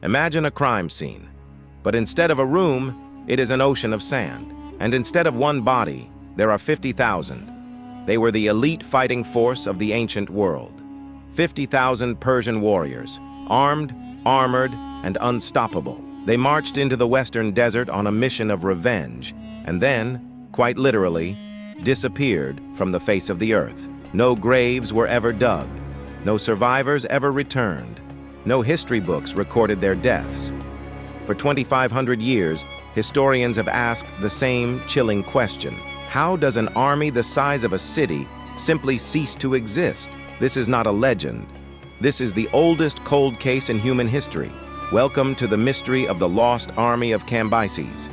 Imagine a crime scene, but instead of a room, it is an ocean of sand. And instead of one body, there are 50,000. They were the elite fighting force of the ancient world. 50,000 Persian warriors, armed, armored, and unstoppable. They marched into the western desert on a mission of revenge, and then, quite literally, disappeared from the face of the earth. No graves were ever dug. No survivors ever returned. No history books recorded their deaths. For 2,500 years, historians have asked the same chilling question. How does an army the size of a city simply cease to exist? This is not a legend. This is the oldest cold case in human history. Welcome to the mystery of the Lost Army of Cambyses.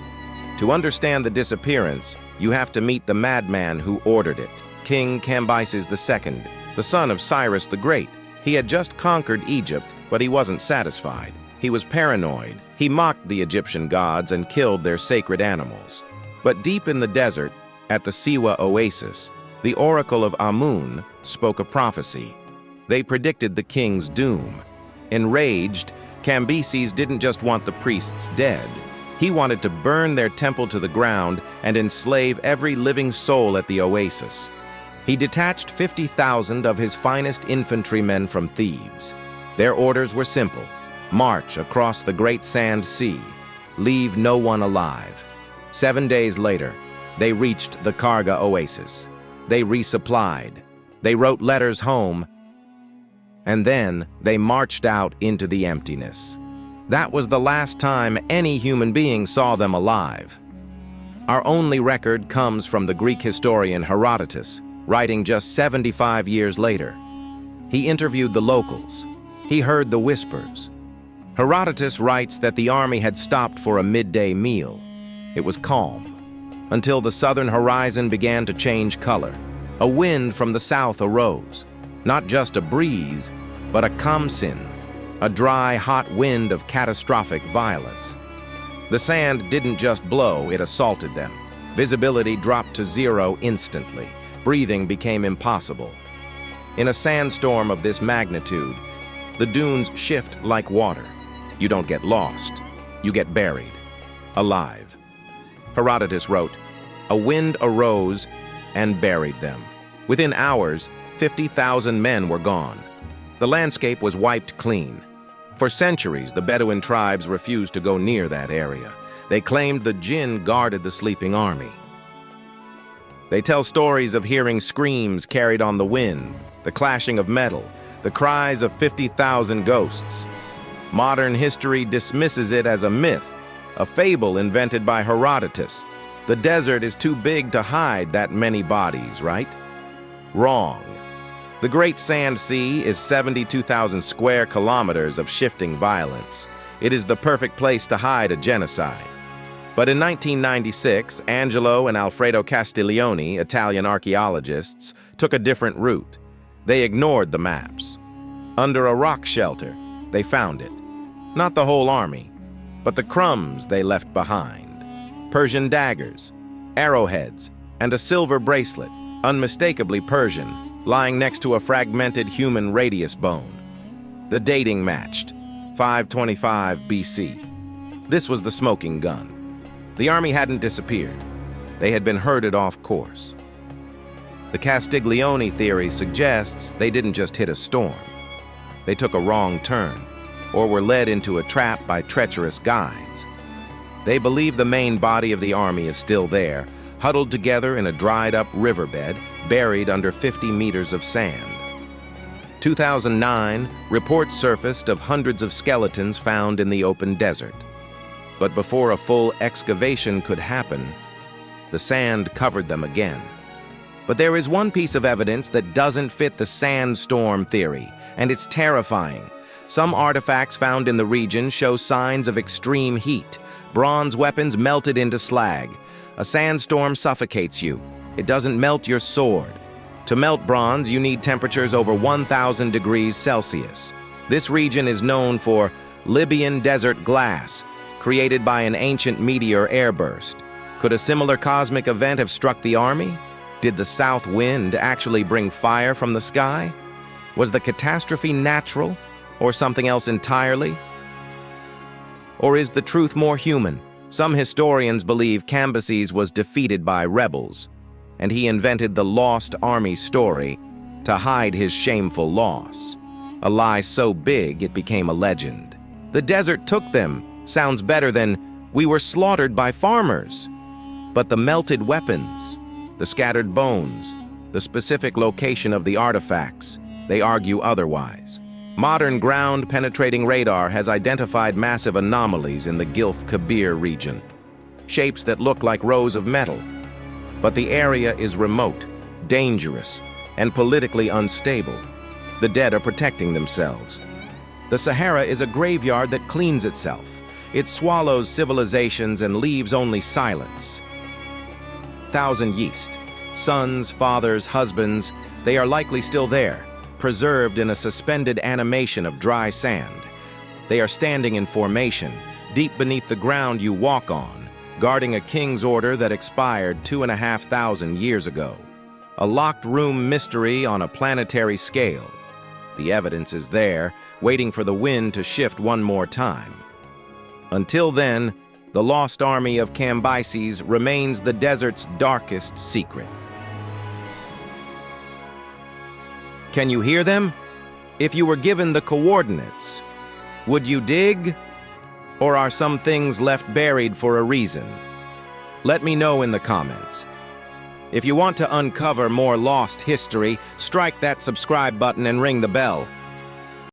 To understand the disappearance, you have to meet the madman who ordered it, King Cambyses II, the son of Cyrus the Great. He had just conquered Egypt, but he wasn't satisfied. He was paranoid. He mocked the Egyptian gods and killed their sacred animals. But deep in the desert, at the Siwa oasis, the Oracle of Amun spoke a prophecy. They predicted the king's doom. Enraged, Cambyses didn't just want the priests dead. He wanted to burn their temple to the ground and enslave every living soul at the oasis. He detached 50,000 of his finest infantrymen from Thebes. Their orders were simple: march across the great sand sea, leave no one alive. 7 days later, they reached the Karga oasis. They resupplied. They wrote letters home, and then they marched out into the emptiness. That was the last time any human being saw them alive. Our only record comes from the Greek historian Herodotus, writing just 75 years later. He interviewed the locals. He heard the whispers. Herodotus writes that the army had stopped for a midday meal. It was calm, until the southern horizon began to change color. A wind from the south arose. Not just a breeze, but a kamsin, a dry, hot wind of catastrophic violence. The sand didn't just blow, it assaulted them. Visibility dropped to zero instantly. Breathing became impossible. In a sandstorm of this magnitude, the dunes shift like water. You don't get lost, you get buried, alive. Herodotus wrote, "A wind arose and buried them. Within hours, 50,000 men were gone. The landscape was wiped clean. For centuries, the Bedouin tribes refused to go near that area. They claimed the jinn guarded the sleeping army. They tell stories of hearing screams carried on the wind, the clashing of metal, the cries of 50,000 ghosts. Modern history dismisses it as a myth, a fable invented by Herodotus. The desert is too big to hide that many bodies, right? Wrong. The Great Sand Sea is 72,000 square kilometers of shifting violence. It is the perfect place to hide a genocide. But in 1996, Angelo and Alfredo Castiglioni, Italian archaeologists, took a different route. They ignored the maps. Under a rock shelter, they found it. Not the whole army, but the crumbs they left behind. Persian daggers, arrowheads, and a silver bracelet, unmistakably Persian, lying next to a fragmented human radius bone. The dating matched, 525 BC. This was the smoking gun. The army hadn't disappeared. They had been herded off course. The Castiglioni theory suggests they didn't just hit a storm. They took a wrong turn, or were led into a trap by treacherous guides. They believe the main body of the army is still there, huddled together in a dried-up riverbed, buried under 50 meters of sand. 2009, reports surfaced of hundreds of skeletons found in the open desert. But before a full excavation could happen, the sand covered them again. But there is one piece of evidence that doesn't fit the sandstorm theory, and it's terrifying. Some artifacts found in the region show signs of extreme heat. Bronze weapons melted into slag. A sandstorm suffocates you. It doesn't melt your sword. To melt bronze, you need temperatures over 1,000 degrees Celsius. This region is known for Libyan Desert Glass, created by an ancient meteor airburst. Could a similar cosmic event have struck the army? Did the south wind actually bring fire from the sky? Was the catastrophe natural, or something else entirely? Or is the truth more human? Some historians believe Cambyses was defeated by rebels, and he invented the Lost Army story to hide his shameful loss. A lie so big it became a legend. The desert took them sounds better than we were slaughtered by farmers. But the melted weapons, the scattered bones, the specific location of the artifacts, they argue otherwise. Modern ground-penetrating radar has identified massive anomalies in the Gilf Kabir region, shapes that look like rows of metal. But the area is remote, dangerous, and politically unstable. The dead are protecting themselves. The Sahara is a graveyard that cleans itself. It swallows civilizations and leaves only silence. Thousand yeast, sons, fathers, husbands, they are likely still there, preserved in a suspended animation of dry sand. They are standing in formation, deep beneath the ground you walk on, guarding a king's order that expired 2,500 years ago. A locked room mystery on a planetary scale. The evidence is there, waiting for the wind to shift one more time. Until then, the Lost Army of Cambyses remains the desert's darkest secret. Can you hear them? If you were given the coordinates, would you dig? Or are some things left buried for a reason? Let me know in the comments. If you want to uncover more lost history, strike that subscribe button and ring the bell.